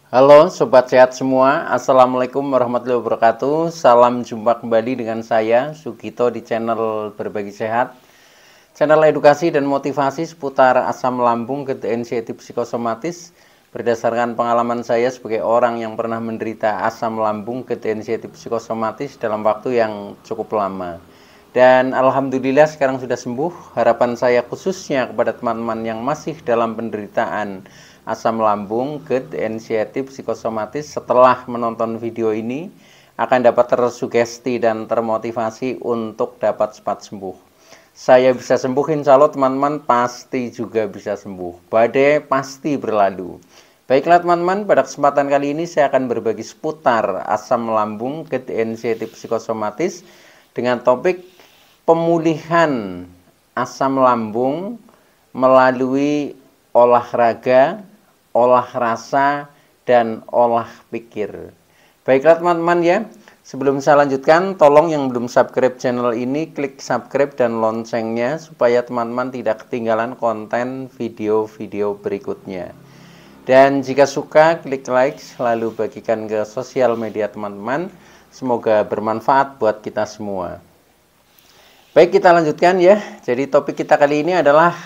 Halo Sobat Sehat semua, Assalamualaikum warahmatullahi wabarakatuh. Salam jumpa kembali dengan saya, Sugito, di channel Berbagi Sehat, channel edukasi dan motivasi seputar asam lambung, anxiety psikosomatis. Berdasarkan pengalaman saya sebagai orang yang pernah menderita asam lambung, anxiety psikosomatis dalam waktu yang cukup lama. Dan Alhamdulillah sekarang sudah sembuh. Harapan saya khususnya kepada teman-teman yang masih dalam penderitaan asam lambung, anxiety psikosomatis, setelah menonton video ini akan dapat tersugesti dan termotivasi untuk dapat cepat sembuh. Saya bisa sembuh, insya Allah teman-teman pasti juga bisa sembuh. Badai pasti berlalu. Baiklah teman-teman, pada kesempatan kali ini saya akan berbagi seputar asam lambung, anxiety psikosomatis dengan topik pemulihan asam lambung melalui olahraga, olah rasa, dan olah pikir. Baiklah teman-teman ya, sebelum saya lanjutkan, tolong yang belum subscribe channel ini, klik subscribe dan loncengnya, supaya teman-teman tidak ketinggalan konten video-video berikutnya. Dan jika suka, klik like, lalu bagikan ke sosial media teman-teman. Semoga bermanfaat buat kita semua. Baik, kita lanjutkan ya. Jadi topik kita kali ini adalah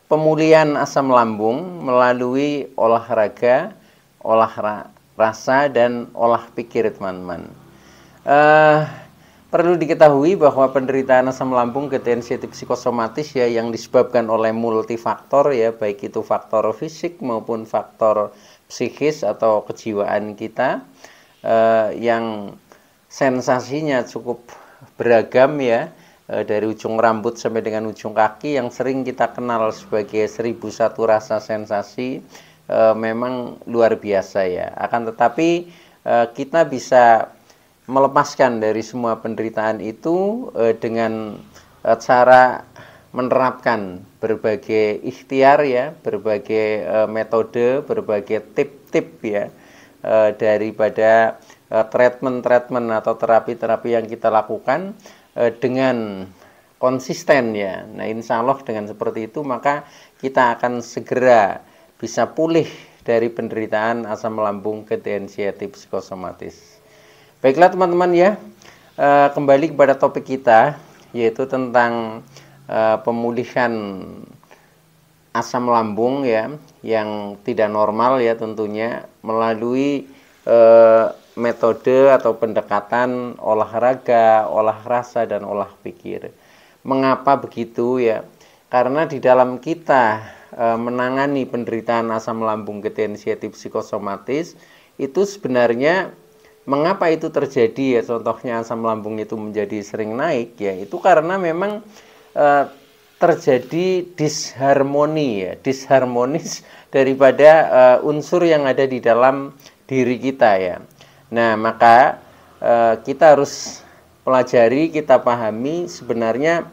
pemulihan asam lambung melalui olahraga, olah rasa, dan olah pikir teman-teman. Perlu diketahui bahwa penderitaan asam lambung, anxiety psikosomatis ya, yang disebabkan oleh multifaktor ya, baik itu faktor fisik maupun faktor psikis atau kejiwaan kita, yang sensasinya cukup beragam ya, dari ujung rambut sampai dengan ujung kaki, yang sering kita kenal sebagai 1001 rasa sensasi, memang luar biasa ya. Akan tetapi kita bisa melepaskan dari semua penderitaan itu dengan cara menerapkan berbagai ikhtiar ya, berbagai metode, berbagai tip-tip ya, daripada treatment atau terapi-terapi yang kita lakukan dengan konsisten ya. Nah, insya Allah dengan seperti itu maka kita akan segera bisa pulih dari penderitaan asam lambung, anxiety psikosomatis. Baiklah teman-teman ya, kembali kepada topik kita, yaitu tentang pemulihan asam lambung ya, yang tidak normal ya tentunya, melalui metode atau pendekatan olahraga, olah rasa, dan olah pikir. Mengapa begitu ya? Karena di dalam kita menangani penderitaan asam lambung, anxiety psikosomatis, itu sebenarnya mengapa itu terjadi ya? Contohnya asam lambung itu menjadi sering naik ya, itu karena memang terjadi disharmoni ya, disharmonis daripada unsur yang ada di dalam diri kita ya. Nah, maka kita harus pelajari, kita pahami sebenarnya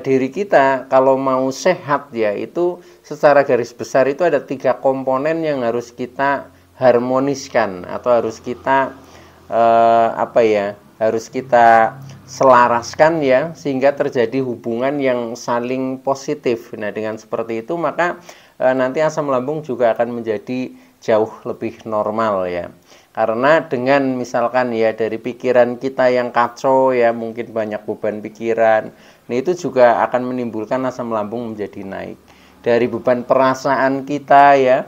diri kita kalau mau sehat ya, itu secara garis besar itu ada 3 komponen yang harus kita harmoniskan atau harus kita harus kita selaraskan ya, sehingga terjadi hubungan yang saling positif. Nah, dengan seperti itu maka nanti asam lambung juga akan menjadi jauh lebih normal ya. Karena dengan misalkan ya dari pikiran kita yang kacau ya, mungkin banyak beban pikiran, nah itu juga akan menimbulkan asam lambung menjadi naik. Dari beban perasaan kita ya,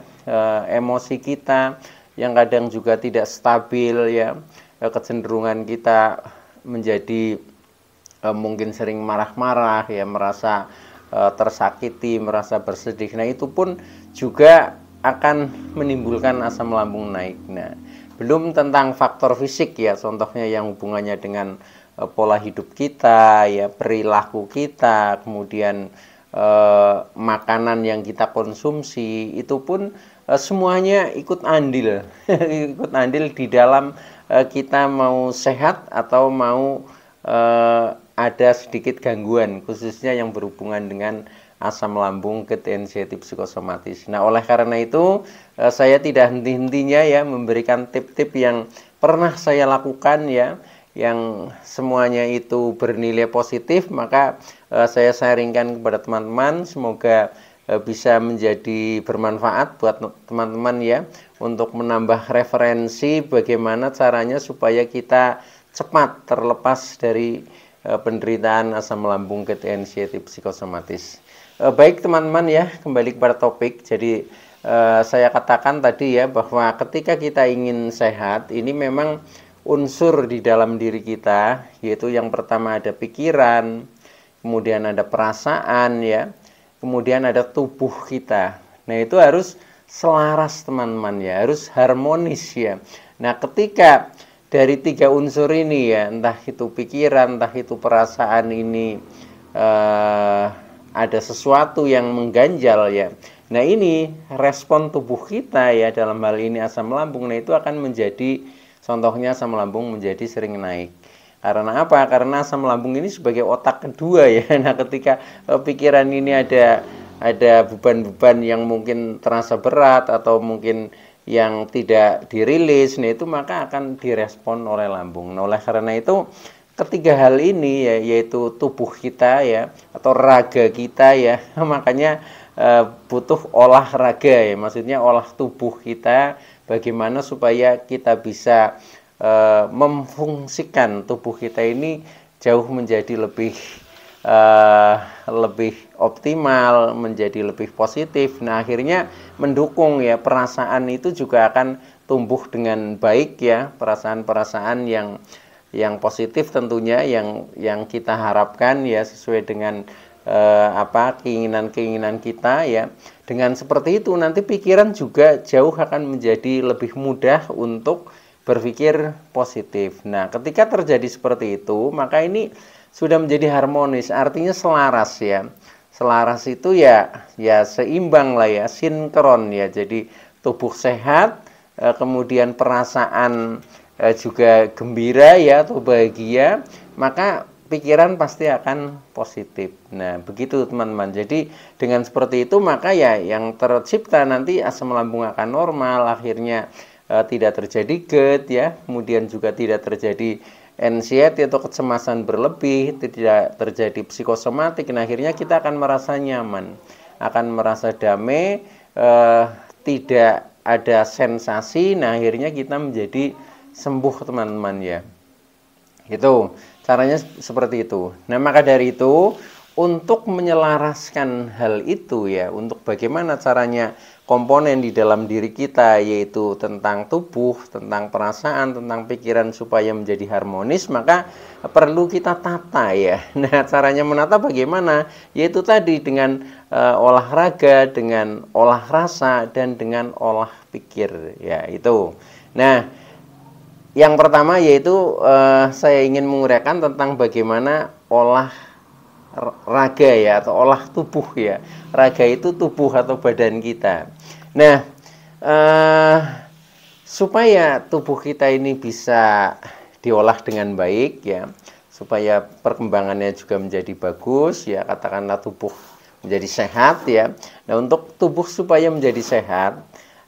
emosi kita yang kadang juga tidak stabil ya, kecenderungan kita menjadi mungkin sering marah-marah ya, merasa tersakiti, merasa bersedih. Nah itu pun juga akan menimbulkan asam lambung naik. Nah, belum tentang faktor fisik ya, contohnya yang hubungannya dengan pola hidup kita ya, perilaku kita, kemudian makanan yang kita konsumsi, itu pun semuanya ikut andil ikut andil di dalam kita mau sehat atau mau ada sedikit gangguan, khususnya yang berhubungan dengan asam lambung, anxiety psikosomatis. Nah, oleh karena itu saya tidak henti-hentinya ya memberikan tip-tip yang pernah saya lakukan ya, yang semuanya itu bernilai positif, maka saya sharingkan kepada teman-teman. Semoga bisa menjadi bermanfaat buat teman-teman ya, untuk menambah referensi bagaimana caranya supaya kita cepat terlepas dari penderitaan asam lambung GT anxiety psikosomatis. Baik teman-teman ya, kembali kepada topik. Jadi saya katakan tadi ya, bahwa ketika kita ingin sehat, ini memang unsur di dalam diri kita, yaitu yang pertama ada pikiran, kemudian ada perasaan ya, kemudian ada tubuh kita. Nah itu harus selaras teman-teman ya, harus harmonis ya. Nah ketika dari 3 unsur ini ya, entah itu pikiran, entah itu perasaan ini ada sesuatu yang mengganjal ya. Nah ini respon tubuh kita ya, dalam hal ini asam lambung, nah itu akan menjadi, contohnya asam lambung menjadi sering naik. Karena apa? Karena asam lambung ini sebagai otak kedua ya. Nah ketika pikiran ini ada beban-beban yang mungkin terasa berat atau mungkin yang tidak dirilis, nah itu maka akan direspon oleh lambung. Nah oleh karena itu ketiga hal ini ya, yaitu tubuh kita ya, atau raga kita ya, makanya butuh olahraga ya, maksudnya olah tubuh kita, bagaimana supaya kita bisa memfungsikan tubuh kita ini jauh menjadi lebih optimal, menjadi lebih positif. Nah akhirnya mendukung ya, perasaan itu juga akan tumbuh dengan baik ya, perasaan-perasaan yang positif tentunya, yang kita harapkan ya, sesuai dengan keinginan-keinginan kita ya. Dengan seperti itu nanti pikiran juga jauh akan menjadi lebih mudah untuk berpikir positif. Nah ketika terjadi seperti itu, maka ini sudah menjadi harmonis, artinya selaras ya. Selaras itu ya seimbang lah ya, sinkron ya. Jadi tubuh sehat, kemudian perasaan juga gembira ya, atau bahagia, maka pikiran pasti akan positif. Nah begitu teman-teman. Jadi dengan seperti itu maka ya yang tercipta nanti asam lambung akan normal, akhirnya tidak terjadi GERD ya, kemudian juga tidak terjadi anxiety atau kecemasan berlebih, tidak terjadi psikosomatik. Nah akhirnya kita akan merasa nyaman, akan merasa damai, tidak ada sensasi. Nah akhirnya kita menjadi sembuh teman-teman ya. Itu caranya seperti itu. Nah maka dari itu, untuk menyelaraskan hal itu ya, untuk bagaimana caranya komponen di dalam diri kita, yaitu tentang tubuh, tentang perasaan, tentang pikiran supaya menjadi harmonis, maka perlu kita tata ya. Nah caranya menata bagaimana? Yaitu tadi dengan olahraga, dengan olah rasa, dan dengan olah pikir ya itu. Nah yang pertama yaitu saya ingin menguraikan tentang bagaimana olah raga ya, atau olah tubuh ya. Raga itu tubuh atau badan kita. Nah supaya tubuh kita ini bisa diolah dengan baik ya, supaya perkembangannya juga menjadi bagus ya, katakanlah tubuh menjadi sehat ya. Nah untuk tubuh supaya menjadi sehat,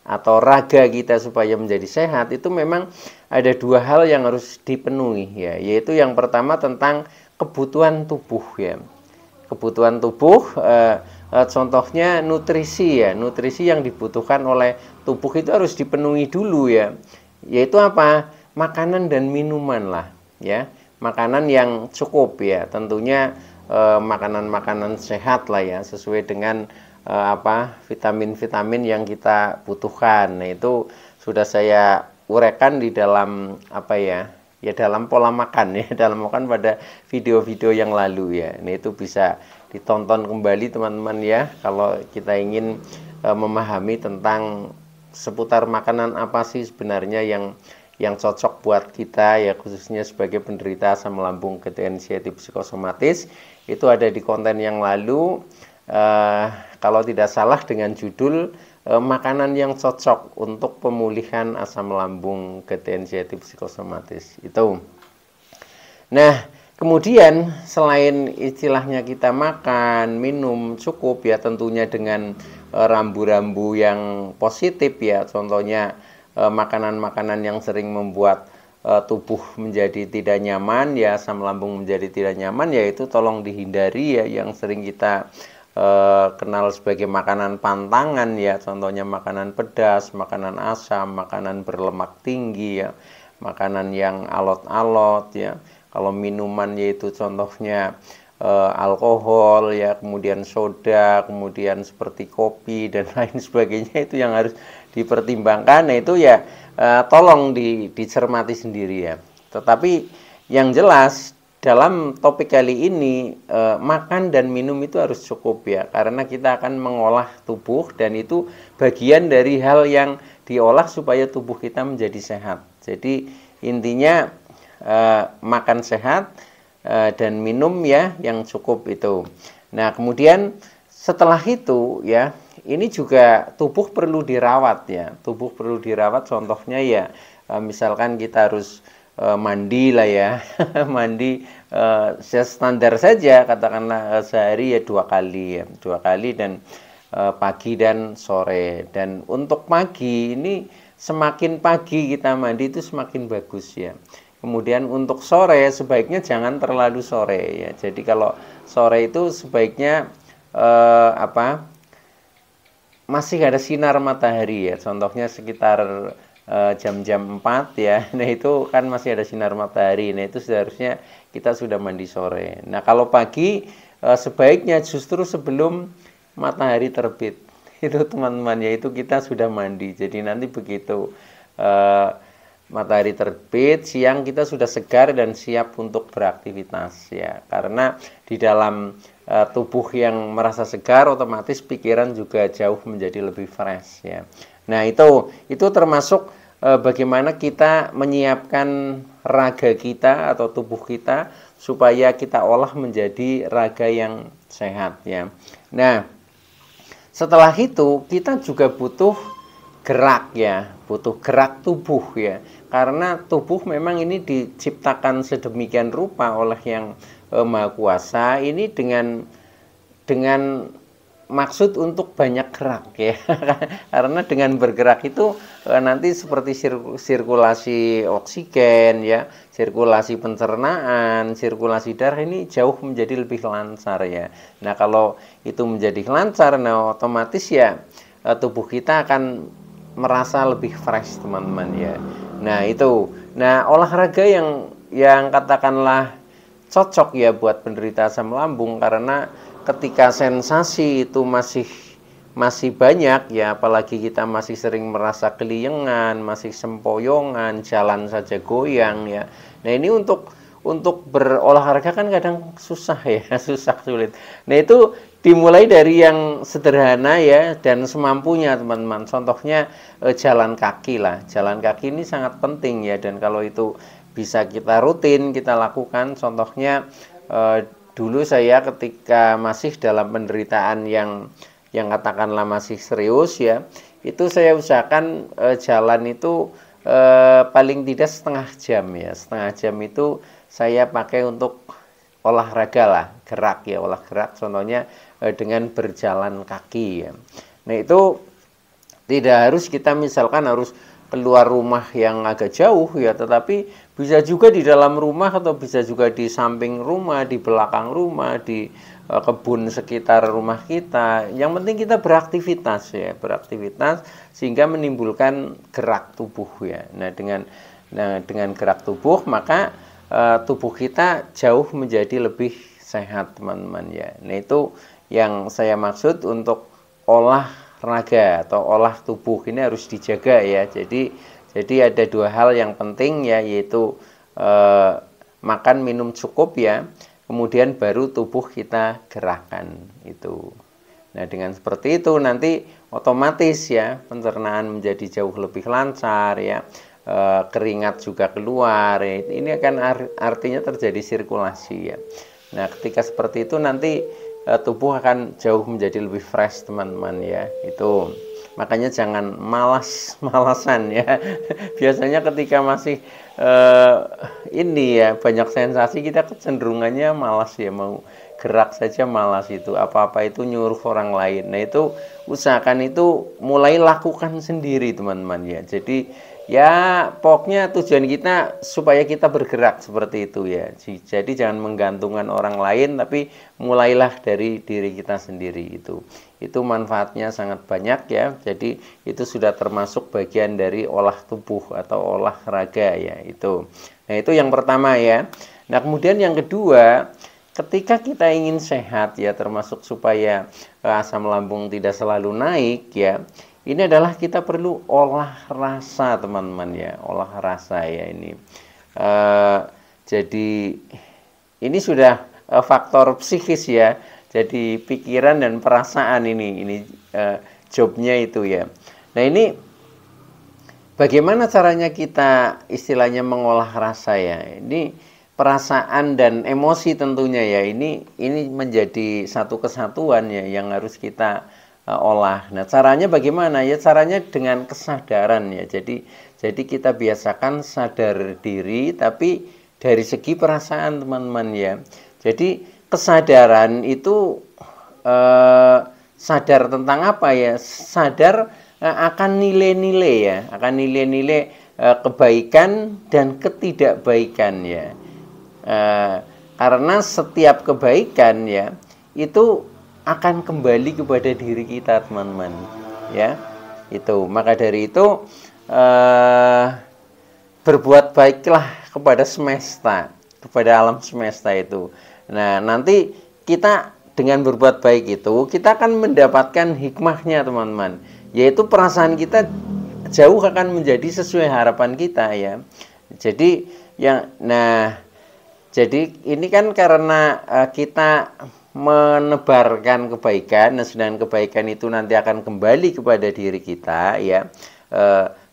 atau raga kita supaya menjadi sehat, itu memang ada 2 hal yang harus dipenuhi ya, yaitu yang pertama tentang kebutuhan tubuh ya. Kebutuhan tubuh, contohnya nutrisi ya, nutrisi yang dibutuhkan oleh tubuh itu harus dipenuhi dulu ya, yaitu apa? Makanan dan minuman lah ya, makanan yang cukup ya, tentunya makanan-makanan sehat lah ya, sesuai dengan vitamin-vitamin yang kita butuhkan. Nah itu sudah saya uraikan di dalam dalam pola makan ya, dalam makan pada video-video yang lalu ya. Nah itu bisa ditonton kembali teman-teman ya, kalau kita ingin memahami tentang seputar makanan apa sih sebenarnya yang cocok buat kita ya, khususnya sebagai penderita asam lambung GT anxiety psikosomatis. Itu ada di konten yang lalu, kalau tidak salah dengan judul makanan yang cocok untuk pemulihan asam lambung GT anxiety psikosomatis itu. Nah kemudian selain istilahnya kita makan, minum cukup ya, tentunya dengan rambu-rambu yang positif ya, contohnya makanan-makanan yang sering membuat tubuh menjadi tidak nyaman ya, asam lambung menjadi tidak nyaman, yaitu tolong dihindari ya, yang sering kita kenal sebagai makanan pantangan ya, contohnya makanan pedas, makanan asam, makanan berlemak tinggi ya, makanan yang alot-alot ya. Kalau minuman yaitu contohnya alkohol ya, kemudian soda, kemudian seperti kopi dan lain sebagainya, itu yang harus dipertimbangkan. Nah itu ya tolong dicermati sendiri ya. Tetapi yang jelas dalam topik kali ini makan dan minum itu harus cukup ya, karena kita akan mengolah tubuh dan itu bagian dari hal yang diolah supaya tubuh kita menjadi sehat. Jadi intinya makan sehat dan minum ya yang cukup itu. Nah, kemudian setelah itu ya, ini juga tubuh perlu dirawat ya. Tubuh perlu dirawat, contohnya ya misalkan kita harus mandi lah ya. Mandi standar saja, katakanlah sehari ya 2 kali ya, 2 kali, dan pagi dan sore. Dan untuk pagi ini, semakin pagi kita mandi itu semakin bagus ya. Kemudian untuk sore sebaiknya jangan terlalu sore ya. Jadi kalau sore itu sebaiknya masih ada sinar matahari ya. Contohnya sekitar jam-jam 4 ya. Nah itu kan masih ada sinar matahari. Nah itu seharusnya kita sudah mandi sore. Nah kalau pagi sebaiknya justru sebelum matahari terbit. Itu teman-teman, yaitu kita sudah mandi. Jadi nanti begitu matahari terbit, siang kita sudah segar dan siap untuk beraktivitas ya. Karena di dalam tubuh yang merasa segar, otomatis pikiran juga jauh menjadi lebih fresh ya. Nah itu termasuk bagaimana kita menyiapkan raga kita atau tubuh kita supaya kita olah menjadi raga yang sehat ya. Nah setelah itu kita juga butuh gerak ya, butuh gerak tubuh ya, karena tubuh memang ini diciptakan sedemikian rupa oleh yang Maha Kuasa ini dengan maksud untuk banyak gerak ya. Karena dengan bergerak itu nanti seperti sirkulasi oksigen ya, sirkulasi pencernaan, sirkulasi darah ini jauh menjadi lebih lancar ya. Nah kalau itu menjadi lancar, nah otomatis ya tubuh kita akan merasa lebih fresh teman-teman ya. Nah itu, nah olahraga yang katakanlah cocok ya buat penderita asam lambung, karena ketika sensasi itu masih banyak ya, apalagi kita masih sering merasa keliengan, masih sempoyongan, jalan saja goyang ya. Nah ini untuk berolahraga kan kadang susah ya, sulit. Nah itu dimulai dari yang sederhana ya dan semampunya teman-teman. Contohnya jalan kaki lah. Jalan kaki ini sangat penting ya, dan kalau itu bisa kita rutin kita lakukan. Contohnya dulu saya ketika masih dalam penderitaan yang katakanlah masih serius ya, itu saya usahakan jalan itu paling tidak setengah jam ya. Setengah jam itu saya pakai untuk olahraga lah, gerak ya, olah gerak, contohnya dengan berjalan kaki ya. Nah itu tidak harus kita misalkan harus keluar rumah yang agak jauh ya, tetapi bisa juga di dalam rumah atau bisa juga di samping rumah, di belakang rumah, di kebun sekitar rumah kita. Yang penting kita beraktivitas ya, beraktivitas sehingga menimbulkan gerak tubuh ya. Nah dengan gerak tubuh maka tubuh kita jauh menjadi lebih sehat teman-teman ya. Nah itu yang saya maksud untuk olahraga atau olah tubuh ini harus dijaga ya. Jadi ada 2 hal yang penting ya, yaitu makan minum cukup ya, kemudian baru tubuh kita gerakan itu. Nah dengan seperti itu nanti otomatis ya pencernaan menjadi jauh lebih lancar ya, keringat juga keluar ya. Ini akan artinya terjadi sirkulasi ya. Nah ketika seperti itu nanti tubuh akan jauh menjadi lebih fresh teman-teman ya. Itu makanya jangan malas-malasan ya. Biasanya ketika masih ini ya banyak sensasi, kita kecenderungannya malas ya, mau gerak saja malas itu, apa-apa itu nyuruh orang lain. Nah itu usahakan itu mulai lakukan sendiri teman-teman ya. Jadi ya pokoknya tujuan kita supaya kita bergerak seperti itu ya. Jadi jangan menggantungkan orang lain, tapi mulailah dari diri kita sendiri itu. Itu manfaatnya sangat banyak ya. Jadi itu sudah termasuk bagian dari olah tubuh atau olahraga ya itu. Nah itu yang pertama ya. Nah kemudian yang kedua, ketika kita ingin sehat ya, termasuk supaya asam lambung tidak selalu naik ya, ini adalah kita perlu olah rasa teman-teman ya, olah rasa ya ini. Jadi ini sudah faktor psikis ya, jadi pikiran dan perasaan ini jobnya itu ya. Nah ini bagaimana caranya kita istilahnya mengolah rasa ya, ini perasaan dan emosi tentunya ya, ini menjadi satu kesatuan ya yang harus kita olah. Nah caranya bagaimana ya? Caranya dengan kesadaran ya. Jadi kita biasakan sadar diri tapi dari segi perasaan teman-teman ya. Jadi kesadaran itu sadar tentang apa ya? Sadar akan nilai-nilai ya, akan nilai-nilai kebaikan dan ketidakbaikan ya. Karena setiap kebaikan ya itu akan kembali kepada diri kita teman-teman ya. Itu maka dari itu berbuat baiklah kepada semesta, kepada alam semesta itu. Nah nanti kita dengan berbuat baik itu kita akan mendapatkan hikmahnya teman-teman, yaitu perasaan kita jauh akan menjadi sesuai harapan kita ya. Jadi yang jadi ini kan karena kita menebarkan kebaikan, dan sedangkan kebaikan itu nanti akan kembali kepada diri kita ya.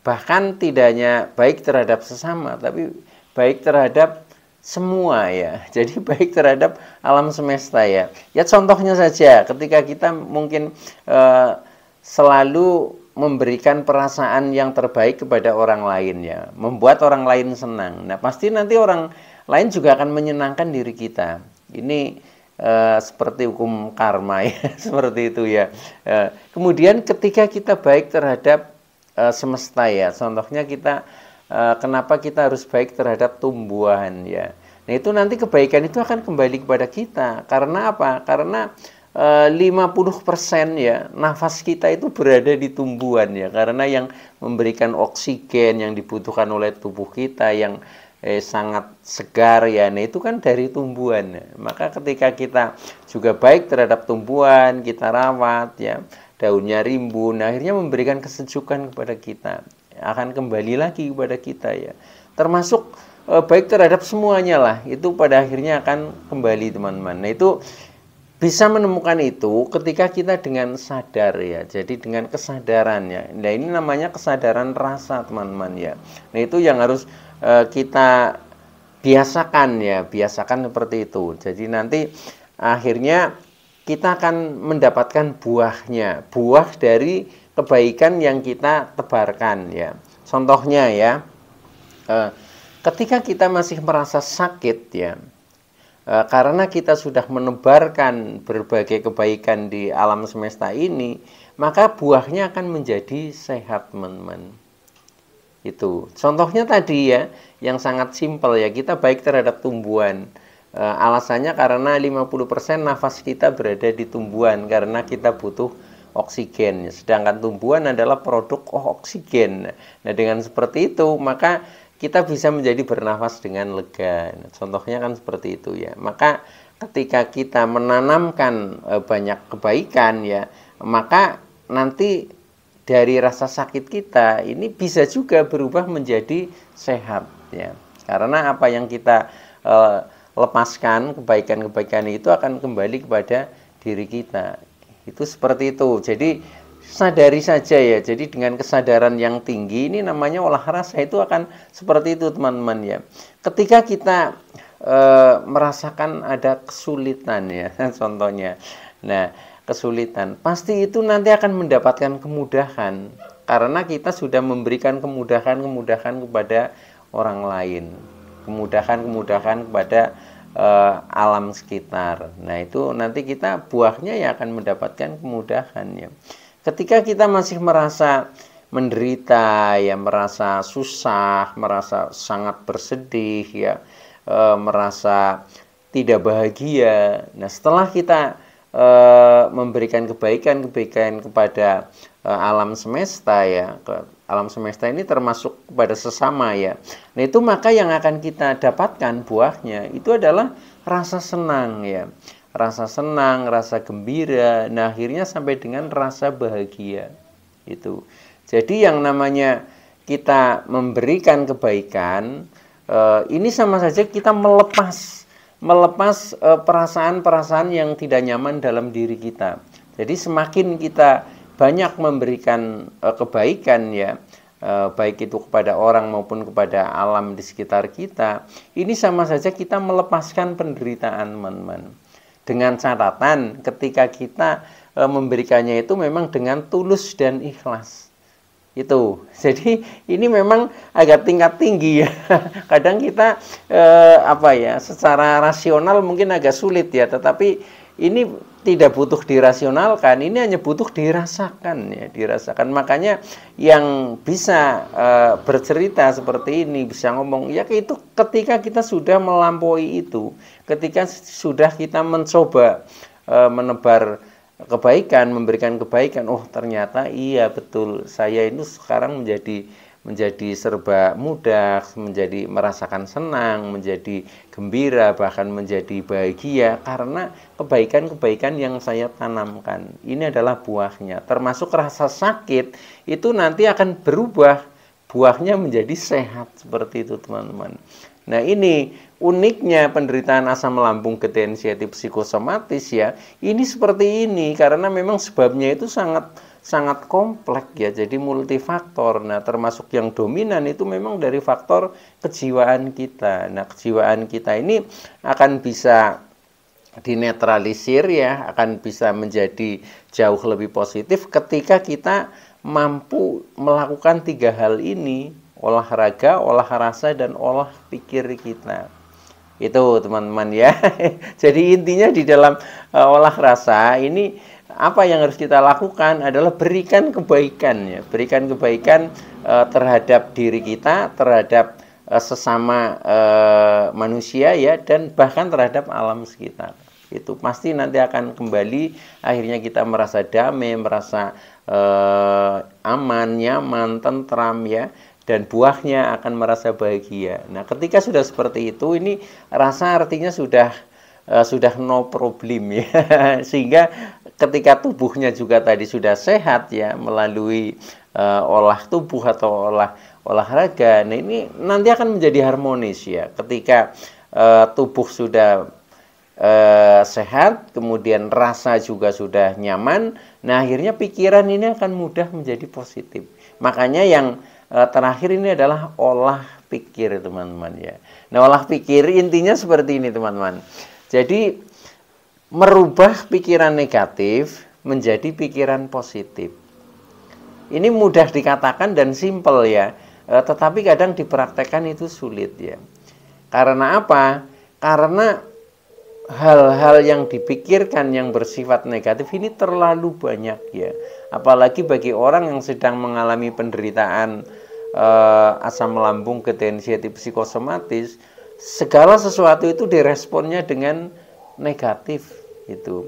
Bahkan tidak hanya baik terhadap sesama, tapi baik terhadap semua ya. Jadi baik terhadap alam semesta ya. Ya contohnya saja, ketika kita mungkin selalu memberikan perasaan yang terbaik kepada orang lain ya, membuat orang lain senang. Nah pasti nanti orang lain juga akan menyenangkan diri kita. Ini seperti hukum karma ya, seperti itu ya. Kemudian ketika kita baik terhadap semesta ya, contohnya kita kenapa kita harus baik terhadap tumbuhan ya. Nah itu nanti kebaikan itu akan kembali kepada kita. Karena apa? Karena 50% ya nafas kita itu berada di tumbuhan ya. Karena yang memberikan oksigen yang dibutuhkan oleh tubuh kita yang sangat segar ya, nah itu kan dari tumbuhan. Maka ketika kita juga baik terhadap tumbuhan, kita rawat ya, daunnya rimbun, akhirnya memberikan kesejukan kepada kita, akan kembali lagi kepada kita ya. Termasuk baik terhadap semuanya lah, itu pada akhirnya akan kembali teman-teman. Nah itu bisa menemukan itu ketika kita dengan sadar ya, jadi dengan kesadaran ya. Nah ini namanya kesadaran rasa teman-teman ya. Nah itu yang harus kita biasakan ya, biasakan seperti itu. Jadi nanti akhirnya kita akan mendapatkan buahnya, buah dari kebaikan yang kita tebarkan ya. Contohnya ya, ketika kita masih merasa sakit ya, karena kita sudah menebarkan berbagai kebaikan di alam semesta ini, maka buahnya akan menjadi sehat teman-teman. Itu contohnya tadi ya, yang sangat simpel ya, kita baik terhadap tumbuhan. Alasannya karena 50% nafas kita berada di tumbuhan karena kita butuh oksigen. Sedangkan tumbuhan adalah produk oksigen. Nah dengan seperti itu maka kita bisa menjadi bernafas dengan lega. Contohnya kan seperti itu ya. Maka ketika kita menanamkan banyak kebaikan ya, maka nanti dari rasa sakit kita ini bisa juga berubah menjadi sehat ya. Karena apa yang kita lepaskan, kebaikan-kebaikan itu akan kembali kepada diri kita. Itu seperti itu. Jadi sadari saja ya. Jadi dengan kesadaran yang tinggi ini namanya olah rasa, itu akan seperti itu teman-teman ya. Ketika kita merasakan ada kesulitan ya, contohnya. Nah kesulitan, pasti itu nanti akan mendapatkan kemudahan karena kita sudah memberikan kemudahan kepada orang lain, kemudahan kepada alam sekitar. Nah, itu nanti kita buahnya ya akan mendapatkan kemudahan ya. Ketika kita masih merasa menderita ya, merasa susah, merasa sangat bersedih ya, merasa tidak bahagia. Nah, setelah kita memberikan kebaikan-kebaikan kepada alam semesta ya, alam semesta ini termasuk kepada sesama ya. Nah, itu maka yang akan kita dapatkan buahnya itu adalah rasa senang ya. Rasa senang, rasa gembira, nah akhirnya sampai dengan rasa bahagia. Itu. Jadi yang namanya kita memberikan kebaikan, ini sama saja kita melepas perasaan-perasaan yang tidak nyaman dalam diri kita. Jadi semakin kita banyak memberikan kebaikan ya, baik itu kepada orang maupun kepada alam di sekitar kita, ini sama saja kita melepaskan penderitaan, teman-teman. Dengan catatan ketika kita memberikannya itu memang dengan tulus dan ikhlas. Itu. Jadi ini memang agak tingkat tinggi ya. Kadang kita secara rasional mungkin agak sulit ya, tetapi ini tidak butuh dirasionalkan, ini hanya butuh dirasakan ya, dirasakan. Makanya yang bisa bercerita seperti ini, bisa ngomong ya, itu ketika kita sudah melampaui itu, ketika sudah kita mencoba menebar kebaikan, memberikan kebaikan, oh ternyata iya betul, saya ini sekarang menjadi serba mudah, menjadi merasakan senang, menjadi gembira, bahkan menjadi bahagia karena kebaikan-kebaikan yang saya tanamkan. Ini adalah buahnya. Termasuk rasa sakit itu nanti akan berubah, buahnya menjadi sehat, seperti itu, teman-teman. Nah, ini uniknya penderitaan asam lambung gejala inisiatif psikosomatis ya. Ini seperti ini karena memang sebabnya itu sangat kompleks ya, jadi multifaktor. Nah, termasuk yang dominan itu memang dari faktor kejiwaan kita. Nah, kejiwaan kita ini akan bisa dinetralisir ya, akan bisa menjadi jauh lebih positif ketika kita mampu melakukan 3 hal ini: olahraga, olah rasa, dan olah pikir kita. Itu, teman-teman ya. Jadi intinya di dalam olah rasa ini, apa yang harus kita lakukan adalah berikan kebaikan ya, berikan kebaikan terhadap diri kita, terhadap sesama manusia ya, dan bahkan terhadap alam sekitar. Itu pasti nanti akan kembali, akhirnya kita merasa damai, merasa aman, nyaman, tentram ya, dan buahnya akan merasa bahagia. Nah, ketika sudah seperti itu, ini rasa artinya sudah no problem ya. Sehingga ketika tubuhnya juga tadi sudah sehat ya, melalui olah tubuh atau olahraga. Nah, ini nanti akan menjadi harmonis ya. Ketika tubuh sudah sehat, kemudian rasa juga sudah nyaman, nah akhirnya pikiran ini akan mudah menjadi positif. Makanya yang terakhir ini adalah olah pikir, teman-teman ya. Nah, olah pikir intinya seperti ini, teman-teman. Jadi merubah pikiran negatif menjadi pikiran positif. Ini mudah dikatakan dan simpel ya, tetapi kadang dipraktekkan itu sulit ya. Karena apa? Karena hal-hal yang dipikirkan yang bersifat negatif ini terlalu banyak ya. Apalagi bagi orang yang sedang mengalami penderitaan asam lambung gejala inisiatif psikosomatis, segala sesuatu itu diresponnya dengan negatif itu.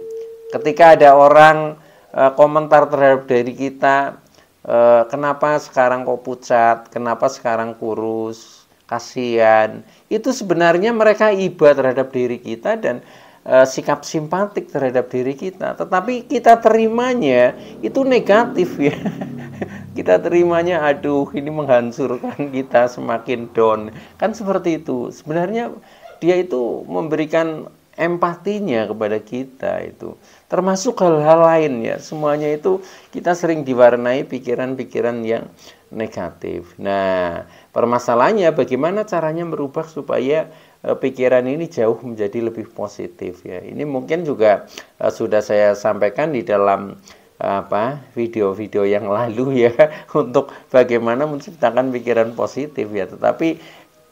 Ketika ada orang komentar terhadap diri kita, kenapa sekarang kok pucat, kenapa sekarang kurus, kasihan, itu sebenarnya mereka iba terhadap diri kita dan sikap simpatik terhadap diri kita, tetapi kita terimanya itu negatif ya. Kita terimanya, aduh ini menghancurkan kita, semakin down. Kan seperti itu. Sebenarnya dia itu memberikan empatinya kepada kita itu. Termasuk hal-hal lain ya. Semuanya itu kita sering diwarnai pikiran-pikiran yang negatif. Nah, permasalahannya bagaimana caranya merubah supaya pikiran ini jauh menjadi lebih positif ya. Ini mungkin juga sudah saya sampaikan di dalam video-video yang lalu ya, untuk bagaimana menciptakan pikiran positif ya. Tetapi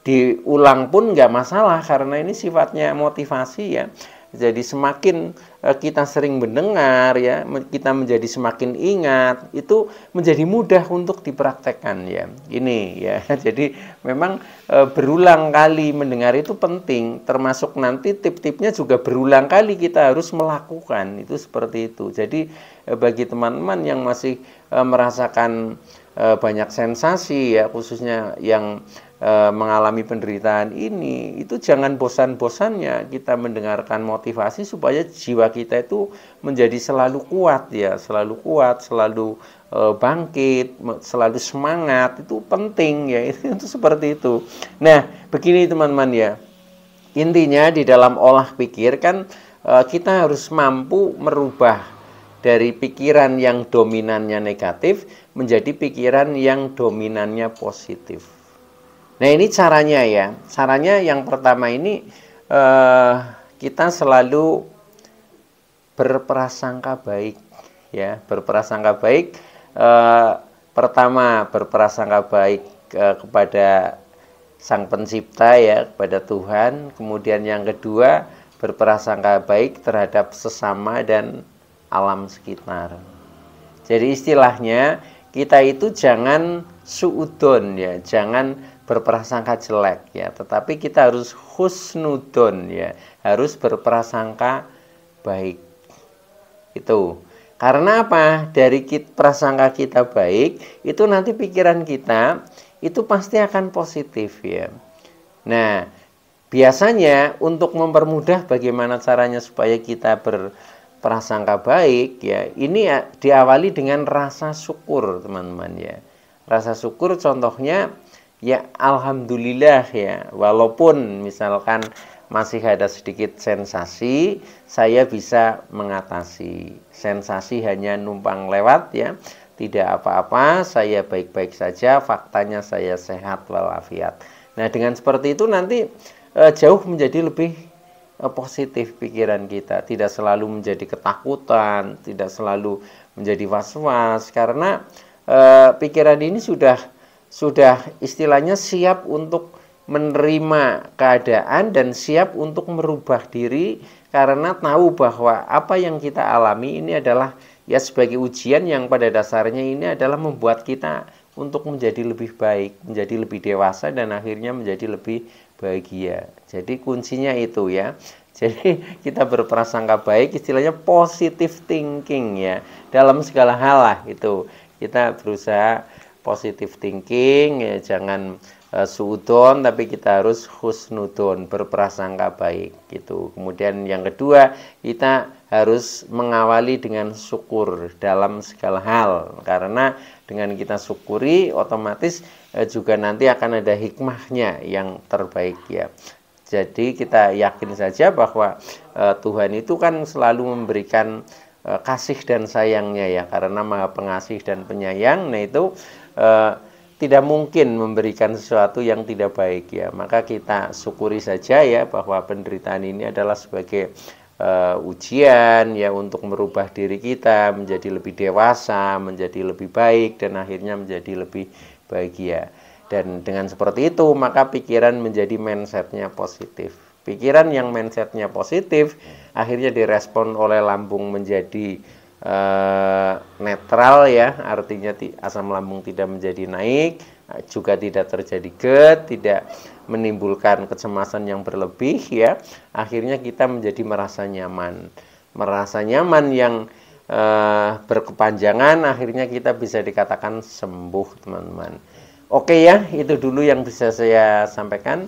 diulang pun nggak masalah karena ini sifatnya motivasi ya. Jadi semakin kita sering mendengar ya, kita menjadi semakin ingat, itu menjadi mudah untuk dipraktekkan ya. Ini ya. Jadi memang berulang kali mendengar itu penting, termasuk nanti tip-tipnya juga berulang kali kita harus melakukan. Itu seperti itu. Jadi bagi teman-teman yang masih merasakan banyak sensasi ya, khususnya yang mengalami penderitaan ini, itu jangan bosan-bosannya kita mendengarkan motivasi supaya jiwa kita itu menjadi selalu kuat ya, selalu kuat, selalu bangkit, selalu semangat. Itu penting ya, itu seperti itu. Nah, begini teman-teman ya, intinya di dalam olah pikir kan kita harus mampu merubah dari pikiran yang dominannya negatif menjadi pikiran yang dominannya positif. Nah, ini caranya ya. Caranya yang pertama ini kita selalu berprasangka baik ya. Berprasangka baik, pertama berprasangka baik kepada Sang Pencipta ya, kepada Tuhan. Kemudian yang kedua berprasangka baik terhadap sesama dan alam sekitar. Jadi istilahnya kita itu jangan suudon ya, jangan berprasangka jelek ya, tetapi kita harus husnudon ya, harus berprasangka baik. Itu karena apa? Dari prasangka kita baik, itu nanti pikiran kita itu pasti akan positif ya. Nah, biasanya untuk mempermudah bagaimana caranya supaya kita berprasangka baik ya, ini ya diawali dengan rasa syukur teman-teman ya. Rasa syukur contohnya ya alhamdulillah ya, walaupun misalkan masih ada sedikit sensasi, saya bisa mengatasi. Sensasi hanya numpang lewat ya, tidak apa-apa, saya baik-baik saja, faktanya saya sehat walafiat. Nah, dengan seperti itu nanti jauh menjadi lebih positif pikiran kita, tidak selalu menjadi ketakutan, tidak selalu menjadi was-was, karena pikiran ini sudah istilahnya siap untuk menerima keadaan dan siap untuk merubah diri karena tahu bahwa apa yang kita alami ini adalah ya sebagai ujian yang pada dasarnya ini adalah membuat kita untuk menjadi lebih baik, menjadi lebih dewasa dan akhirnya menjadi lebih bahagia. Jadi kuncinya itu ya. Jadi kita berprasangka baik, istilahnya positive thinking ya. Dalam segala hal lah itu. Kita berusaha positive thinking ya, jangan suudon tapi kita harus husnudon, berprasangka baik gitu. Kemudian yang kedua, kita harus mengawali dengan syukur dalam segala hal, karena dengan kita syukuri otomatis juga nanti akan ada hikmahnya yang terbaik ya. Jadi kita yakin saja bahwa Tuhan itu kan selalu memberikan kasih dan sayangnya ya, karena Maha Pengasih dan Penyayang. Nah itu tidak mungkin memberikan sesuatu yang tidak baik ya. Maka kita syukuri saja ya bahwa penderitaan ini adalah sebagai ujian ya untuk merubah diri kita menjadi lebih dewasa, menjadi lebih baik dan akhirnya menjadi lebih bahagia. Dan dengan seperti itu maka pikiran menjadi mindsetnya positif. Pikiran yang mindsetnya positif akhirnya direspon oleh lambung menjadi netral ya, artinya asam lambung tidak menjadi naik, juga tidak terjadi GERD, tidak menimbulkan kecemasan yang berlebih ya. Akhirnya kita menjadi merasa nyaman yang berkepanjangan, akhirnya kita bisa dikatakan sembuh teman-teman. Oke ya, itu dulu yang bisa saya sampaikan.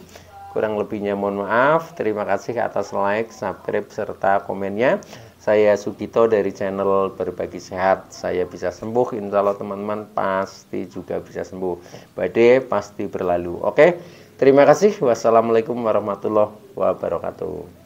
Kurang lebihnya mohon maaf. Terima kasih atas like, subscribe, serta komennya. Saya Sugito dari channel Berbagi Sehat. Saya bisa sembuh, insya Allah teman-teman pasti juga bisa sembuh. Badai pasti berlalu. Oke, terima kasih. Wassalamualaikum warahmatullahi wabarakatuh.